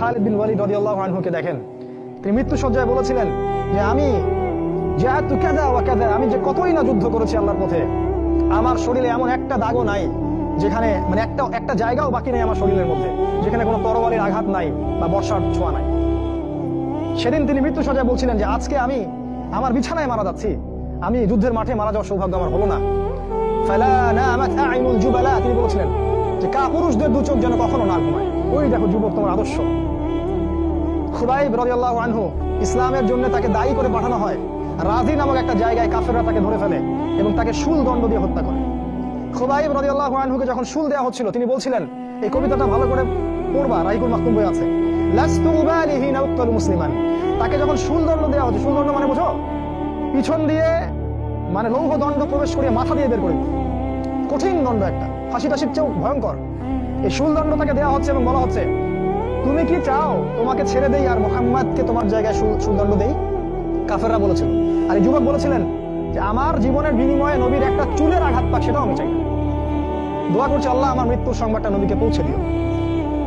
খালিদ বিন ওয়ালিদ রাদিয়াল্লাহু আনহুকে দেখেন, তিনি মৃত্যু সজ্জায় বলেছিলেন যে আমি জাহাদতু কাযা ওয়া কাযা, আমি যে কতই না যুদ্ধ করেছি আল্লাহর পথে, আমার শরীরে এমন একটা দাগও নাই যেখানে মানে একটা জায়গাও বাকি নেই আমার শরীরের মধ্যে যেখানে কোনো তরবারির আঘাত নাই বা বর্ষার ছোঁয়া নাই। সেদিন তিনি মৃত্যু সজ্জায় বলছিলেন যে আজকে আমি আমার বিছানায় মারা যাচ্ছি, আমি যুদ্ধের মাঠে মারা যাওয়ার সৌভাগ্য আমার হলো না। ফালা নামাত আইনুল জুবালা, তিনি বলেছিলেন যে পুরুষদের দু চোখ যেন কখনো না ঘুমায়। ওই দেখো যুবক, তোমার আদর্শ। খুবাইব রাদিয়াল্লাহু আনহু, ইসলামের জন্য তাকে দায়ী করে পাঠানো হয়, রাজি নামক একটা জায়গায় কাফেররা তাকে ধরে ফেলে এবং তাকে শুল দণ্ড দিয়ে হত্যা করে। খুবাইব রাদিয়াল্লাহু আনহুকে যখন শুল দেওয়া হচ্ছিল, তিনি বলছিলেন, এই কবিতাটা ভালো করে পড়বা, রাহিকুল মাকতুম বই আছে, লাস্তু উবালিহি নাউক্তাল মুসলিমান। তাকে যখন শুল দণ্ড দেওয়া হচ্ছে, শুল দণ্ড মানে বুঝো, পিছন দিয়ে মানে লৌহ দণ্ড প্রবেশ করিয়ে মাথা দিয়ে বের করে, কঠিন দণ্ড, একটা ফাঁসি টাসির চেয়েও ভয়ঙ্কর। এই শুল দণ্ড তাকে দেওয়া হচ্ছে এবং বলা হচ্ছে, তুমি কি চাও তোমাকে ছেড়ে দেই আর মুহাম্মাদকে তোমার জায়গায় শুল দণ্ড দেই? কাফেররা বলেছিল। আর এই যুবক বলেছিলেন যে আমার জীবনের বিনিময়ে নবীর একটা চুলের আঘাত পাক, সেটাও আমি চাই না। দোয়া করছি, আল্লাহ আমার মৃত্যুর সংবাদটা নবীকে পৌঁছে দিও।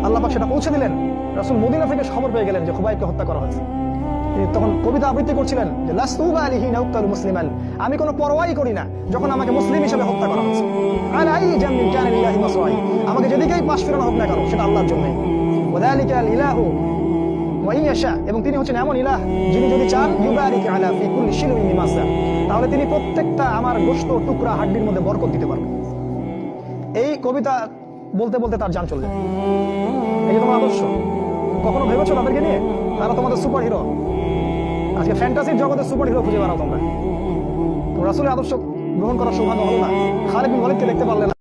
আল্লাহ পাক সেটা পৌঁছে দিলেন। রাসূল মদিনা থেকে খবর পেয়ে গেলেন যে খুবাইবকে হত্যা করা হয়েছে। তিনি তখন কবিতা আবৃত্তি করছিলেন যে লাস্তু উবালিহি নাউক্তালু মুসলিমান, আমি কোনো পরোয়াই করি না যখন আমাকে মুসলিম হিসেবে হত্যা করা হচ্ছে। আলা আই জামিন কানা লিল্লাহি মাসরাই, আমাকে যেদিকেই পাশ ফেরানো হোক না কেন সেটা আল্লাহর জন্যই। ওয়াযালিকাল ইলাহু ওয়া ইয়াশা, এবং তিনি হচ্ছেন এমন ইলাহ যিনি যদি চান ইউবারিক আলা ফি কুল্লি শিলমিন মিমাসা, তাহলে তিনি প্রত্যেকটা আমার গোশত টুকরা হাড্ডির মধ্যে বরকত দিতে পারবেন। এই কবিতা বলতে বলতে তার জান চলে যায়। এই যে তোমার আদর্শ, কখনো ভেবেছো তাদেরকে নিয়ে তারা তোমাদের সুপার হিরো? আজকে ফ্যান্টাসির জগতে সুপার হিরো খুঁজে বেড়াও তোমরা। রাসূলের আদর্শ গ্রহণ করার সৌভাগ্য হলো না, খালিদ বিন ওয়ালিদকে দেখতে পারলে না।